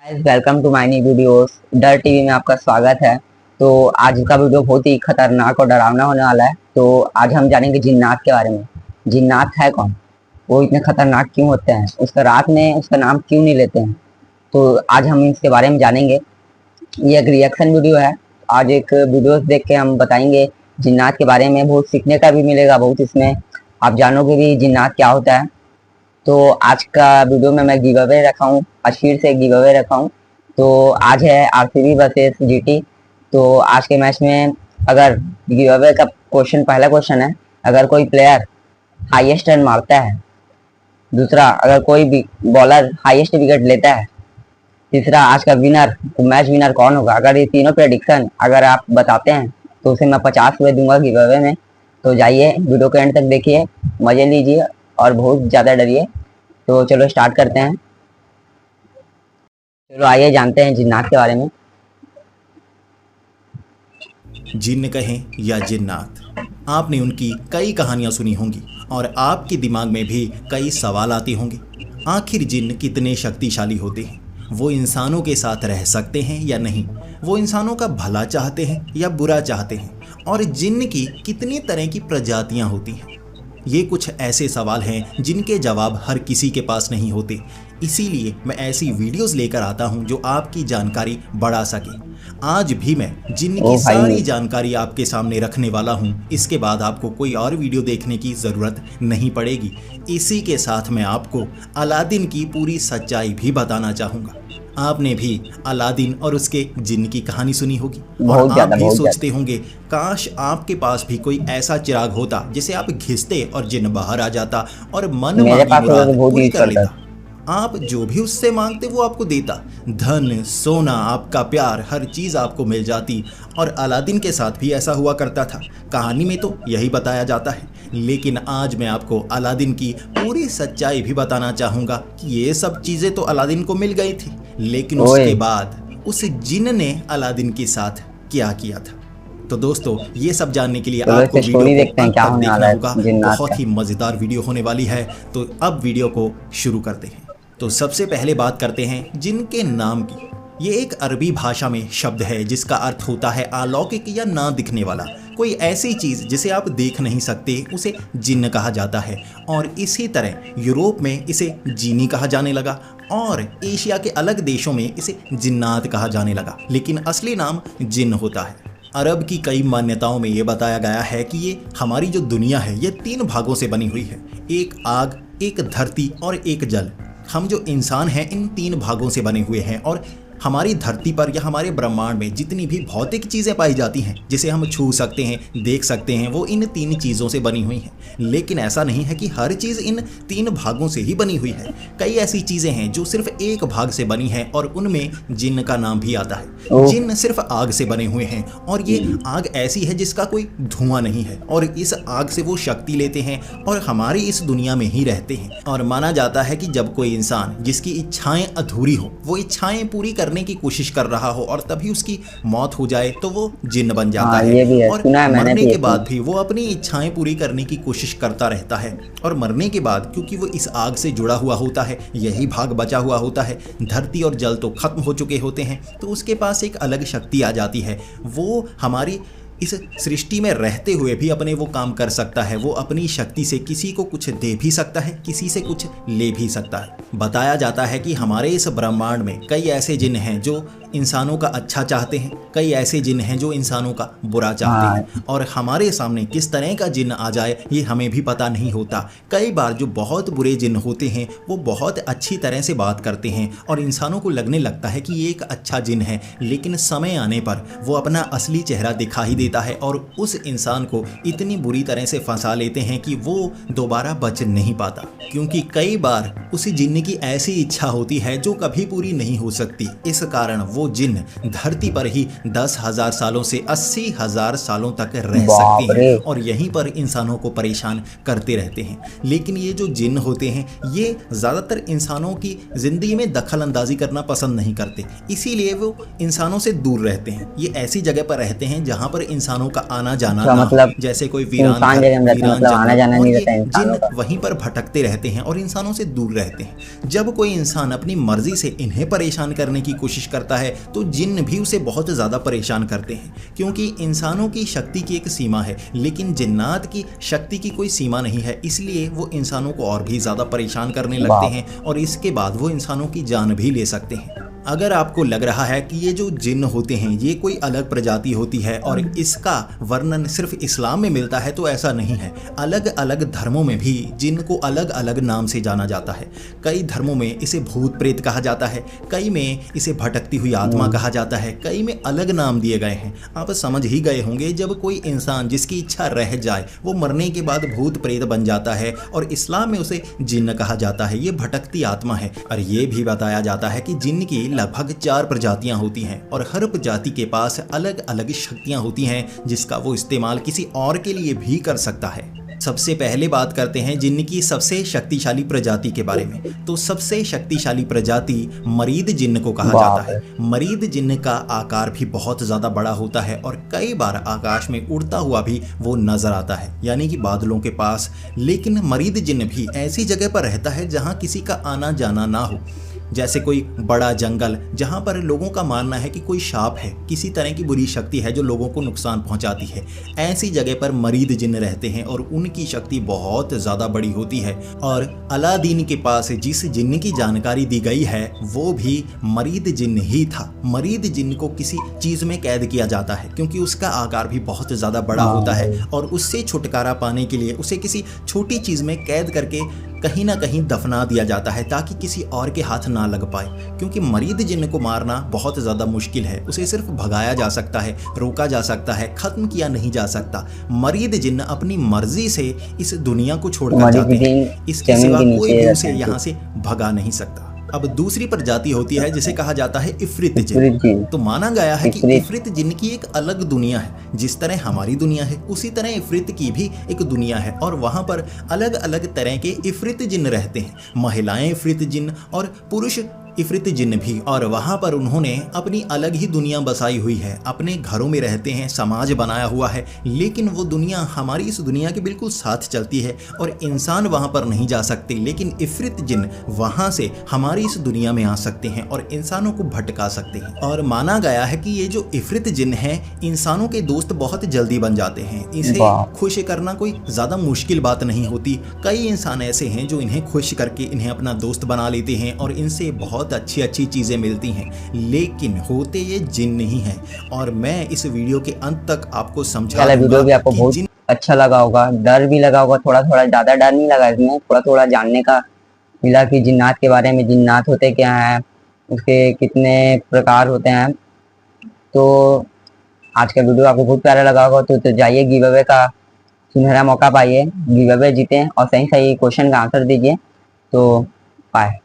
Welcome to my new videos. डर TV में आपका स्वागत है। तो आज का वीडियो बहुत ही खतरनाक और डरावना होने वाला है। तो आज हम जानेंगे जिन्नात के बारे में। जिन्नात है कौन, वो इतने खतरनाक क्यों होते हैं, उसका रात में उसका नाम क्यों नहीं लेते हैं। तो आज हम इसके बारे में जानेंगे। ये एक रिएक्शन वीडियो है। आज एक वीडियो देख के हम बताएंगे जिन्नात के बारे में। बहुत सीखने का भी मिलेगा, बहुत इसमें आप जानोगे भी जिन्नात क्या होता है। तो आज का वीडियो में मैं गिव अवे रखा हूँ, आज फिर से गिव अवे रखा हूँ। तो आज है आरसीबी वर्सेस जीटी। तो आज के मैच में अगर गिव अवे का क्वेश्चन, पहला क्वेश्चन है, अगर कोई प्लेयर हाईएस्ट रन मारता है, दूसरा अगर कोई भी बॉलर हाईएस्ट विकेट लेता है, तीसरा आज का विनर, मैच विनर कौन होगा। अगर ये तीनों प्रेडिक्शन अगर आप बताते हैं तो उसे मैं 50 रुपये दूंगा गिव अवे में। तो जाइए वीडियो के एंड तक देखिए, मजे लीजिए और बहुत ज़्यादा डरिए। तो चलो स्टार्ट करते हैं। चलो आइए जानते हैं जिन्नात के बारे में। जिन्न कहें या जिन्नात, आपने उनकी कई कहानियां सुनी होंगी और आपके दिमाग में भी कई सवाल आते होंगे। आखिर जिन्न कितने शक्तिशाली होते हैं, वो इंसानों के साथ रह सकते हैं या नहीं, वो इंसानों का भला चाहते हैं या बुरा चाहते हैं, और जिन्न की कितनी तरह की प्रजातियां होती हैं। ये कुछ ऐसे सवाल हैं जिनके जवाब हर किसी के पास नहीं होते। इसीलिए मैं ऐसी वीडियोस लेकर आता हूं जो आपकी जानकारी बढ़ा सके। आज भी मैं जिन्न की सारी जानकारी आपके सामने रखने वाला हूं। इसके बाद आपको कोई और वीडियो देखने की ज़रूरत नहीं पड़ेगी। इसी के साथ मैं आपको अलादीन की पूरी सच्चाई भी बताना चाहूँगा। आपने भी अलादीन और उसके जिन्न की कहानी सुनी होगी और आप भी सोचते होंगे काश आपके पास भी कोई ऐसा चिराग होता जिसे आप घिसते और जिन्न बाहर आ जाता और मन मांगी मुराद पूरी कर लेता। आप जो भी उससे मांगते वो आपको देता। धन, सोना, आपका प्यार, हर चीज़ आपको मिल जाती। और अलादीन के साथ भी ऐसा हुआ करता था। कहानी में तो यही बताया जाता है, लेकिन आज मैं आपको अलादीन की पूरी सच्चाई भी बताना चाहूँगा कि ये सब चीज़ें तो अलादीन को मिल गई थी, लेकिन उसके बाद उस जिन्न ने अलादीन के साथ क्या किया था। तो दोस्तों, ये सब जानने के लिए आपको वीडियो को अंत तक देखना होगा। बहुत ही मज़ेदार वीडियो होने वाली है। तो अब वीडियो को शुरू करते हैं। तो सबसे पहले बात करते हैं जिन्न के नाम की। ये एक अरबी भाषा में शब्द है जिसका अर्थ होता है अलौकिक या ना दिखने वाला। कोई ऐसी चीज़ जिसे आप देख नहीं सकते उसे जिन्न कहा जाता है। और इसी तरह यूरोप में इसे जीनी कहा जाने लगा और एशिया के अलग देशों में इसे जिन्नात कहा जाने लगा, लेकिन असली नाम जिन्न होता है। अरब की कई मान्यताओं में ये बताया गया है कि ये हमारी जो दुनिया है ये 3 भागों से बनी हुई है, एक आग, एक धरती और एक जल। हम जो इंसान हैं इन 3 भागों से बने हुए हैं और हमारी धरती पर या हमारे ब्रह्मांड में जितनी भी भौतिक चीज़ें पाई जाती हैं जिसे हम छू सकते हैं, देख सकते हैं, वो इन 3 चीज़ों से बनी हुई हैं। लेकिन ऐसा नहीं है कि हर चीज़ इन 3 भागों से ही बनी हुई है। कई ऐसी चीज़ें हैं जो सिर्फ एक भाग से बनी हैं और उनमें जिन्न का नाम भी आता है। जिन्न सिर्फ आग से बने हुए हैं और ये आग ऐसी है जिसका कोई धुआं नहीं है और इस आग से वो शक्ति लेते हैं और हमारी इस दुनिया में ही रहते हैं। और माना जाता है कि जब कोई इंसान जिसकी इच्छाएं अधूरी हो, वो इच्छाएं पूरी करने की कोशिश कर रहा हो और तभी उसकी मौत हो जाए तो वो जिन्न बन जाता है। और मरने के बाद भी वो अपनी इच्छाएं पूरी करने की कोशिश करता रहता है। और मरने के बाद क्योंकि वो इस आग से जुड़ा हुआ होता है, यही भाग बचा हुआ होता है, धरती और जल तो खत्म हो चुके होते हैं, तो उसके पास एक अलग शक्ति आ जाती है। वो हमारी इस सृष्टि में रहते हुए भी अपने वो काम कर सकता है। वो अपनी शक्ति से किसी को कुछ दे भी सकता है, किसी से कुछ ले भी सकता है। बताया जाता है कि हमारे इस ब्रह्मांड में कई ऐसे जिन्न हैं जो इंसानों का अच्छा चाहते हैं, कई ऐसे जिन्न हैं जो इंसानों का बुरा चाहते हैं। और हमारे सामने किस तरह का जिन्न आ जाए ये हमें भी पता नहीं होता। कई बार जो बहुत बुरे जिन्न होते हैं वो बहुत अच्छी तरह से बात करते हैं और इंसानों को लगने लगता है कि ये एक अच्छा जिन्न है, लेकिन समय आने पर वो अपना असली चेहरा दिखा ही देता है और उस इंसान को इतनी बुरी तरह से फंसा लेते हैं कि वो दोबारा बच नहीं पाता। क्योंकि कई बार उसी जिन्न की ऐसी इच्छा होती है जो कभी पूरी नहीं हो सकती। इस कारण वो वो जिन्न धरती पर ही 10,000 सालों से 80,000 सालों तक रह बाप सकते रे। हैं और यहीं पर इंसानों को परेशान करते रहते हैं। लेकिन ये जो जिन्न होते हैं ये ज़्यादातर इंसानों की ज़िंदगी में दखल अंदाजी करना पसंद नहीं करते, इसीलिए वो इंसानों से दूर रहते हैं। ये ऐसी जगह पर रहते हैं जहाँ पर इंसानों का आना जाना अच्छा, ना हो, मतलब जैसे कोई वीरान इंसान घर, जगह में रहते हैं, वीरान मतलब आना जंगल, जाना और नहीं ये रहता इंसानों जिन्न का। वहीं पर भटकते रहते हैं और इंसानों से दूर रहते हैं। जब कोई इंसान अपनी मर्जी से इन्हें परेशान करने की कोशिश करता है तो जिन्न भी उसे बहुत ज़्यादा परेशान करते हैं, क्योंकि इंसानों की शक्ति की एक सीमा है लेकिन जिन्नात की शक्ति की कोई सीमा नहीं है, इसलिए वो इंसानों को और भी ज़्यादा परेशान करने लगते वाह। हैं और इसके बाद वो इंसानों की जान भी ले सकते हैं। अगर आपको लग रहा है कि ये जो जिन्न होते हैं ये कोई अलग प्रजाति होती है और इसका वर्णन सिर्फ इस्लाम में मिलता है, तो ऐसा नहीं है। अलग अलग धर्मों में भी जिन्न को अलग अलग नाम से जाना जाता है। कई धर्मों में इसे भूत प्रेत कहा जाता है, कई में इसे भटकती हुई आत्मा कहा जाता है, कई में अलग नाम दिए गए हैं। आप समझ ही गए होंगे, जब कोई इंसान जिसकी इच्छा रह जाए वो मरने के बाद भूत प्रेत बन जाता है और इस्लाम में उसे जिन्न कहा जाता है। ये भटकती आत्मा है। और ये भी बताया जाता है कि जिन्न की लगभग 4 प्रजातियां होती हैं और हर प्रजाति के पास अलग अलग शक्तियां होती हैं जिसका वो इस्तेमाल किसी और के लिए भी कर सकता है। सबसे पहले बात करते हैं जिन्न की सबसे शक्तिशाली प्रजाति के बारे में। तो सबसे शक्तिशाली प्रजाति मरीद जिन्न को कहा जाता है। मरीद जिन्न का आकार भी बहुत ज़्यादा बड़ा होता है और कई बार आकाश में उड़ता हुआ भी वो नजर आता है, यानी कि बादलों के पास। लेकिन मरीद जिन्न भी ऐसी जगह पर रहता है जहाँ किसी का आना जाना ना हो, जैसे कोई बड़ा जंगल जहाँ पर लोगों का मानना है कि कोई सांप है, किसी तरह की बुरी शक्ति है जो लोगों को नुकसान पहुँचाती है। ऐसी जगह पर मरीद जिन्न रहते हैं और उनकी शक्ति बहुत ज़्यादा बड़ी होती है। और अलादीन के पास जिस जिन्न की जानकारी दी गई है वो भी मरीद जिन्न ही था। मरीद जिन्न को किसी चीज़ में कैद किया जाता है क्योंकि उसका आकार भी बहुत ज़्यादा बड़ा होता है और उससे छुटकारा पाने के लिए उसे किसी छोटी चीज़ में कैद करके कहीं ना कहीं दफना दिया जाता है ताकि किसी और के हाथ ना लग पाए। क्योंकि मरीद जिन्न को मारना बहुत ज़्यादा मुश्किल है, उसे सिर्फ भगाया जा सकता है, रोका जा सकता है, ख़त्म किया नहीं जा सकता। मरीद जिन्न अपनी मर्जी से इस दुनिया को छोड़कर जाते हैं, इसके सिवा कोई भी उसे यहाँ से भगा नहीं सकता। अब दूसरी प्रजाति होती है जिसे कहा जाता है इफ्रित जिन्न। तो माना गया है कि इफ्रित जिन्न की एक अलग दुनिया है। जिस तरह हमारी दुनिया है उसी तरह इफ्रित की भी एक दुनिया है और वहाँ पर अलग अलग तरह के इफ्रित जिन्न रहते हैं। महिलाएं इफ्रित जिन्न और पुरुष इफ्रित जिन्न भी, और वहाँ पर उन्होंने अपनी अलग ही दुनिया बसाई हुई है। अपने घरों में रहते हैं, समाज बनाया हुआ है, लेकिन वो दुनिया हमारी इस दुनिया के बिल्कुल साथ चलती है और इंसान वहाँ पर नहीं जा सकते। लेकिन इफ्रित जिन्न वहाँ से हमारी इस दुनिया में आ सकते हैं और इंसानों को भटका सकते हैं। और माना गया है कि ये जो इफ्रित जिन्न है इंसानों के दोस्त बहुत जल्दी बन जाते हैं। इसे खुश करना कोई ज़्यादा मुश्किल बात नहीं होती। कई इंसान ऐसे हैं जो इन्हें खुश करके इन्हें अपना दोस्त बना लेते हैं और इनसे बहुत अच्छी अच्छी चीजें मिलती हैं, लेकिन होते ये जिन्न ही हैं। और मैं इस वीडियो के अंत तक आपको समझा दूंगा। वीडियो भी आपको बहुत अच्छा लगा होगा, डर भी लगा होगा, थोड़ा थोड़ा, ज्यादा डर नहीं लगा इसमें, थोड़ा थोड़ा जानने का मिला कि जिन्नात के बारे में, जिन्नात होते क्या हैं, उसके कितने प्रकार होते हैं। तो आज का वीडियो आपको बहुत प्यारा लगा होगा, तो जाइए गिव अवे का सुनहरा मौका पाइए, गिव अवे जीतें और सही सही क्वेश्चन का आंसर दीजिए। तो बाय।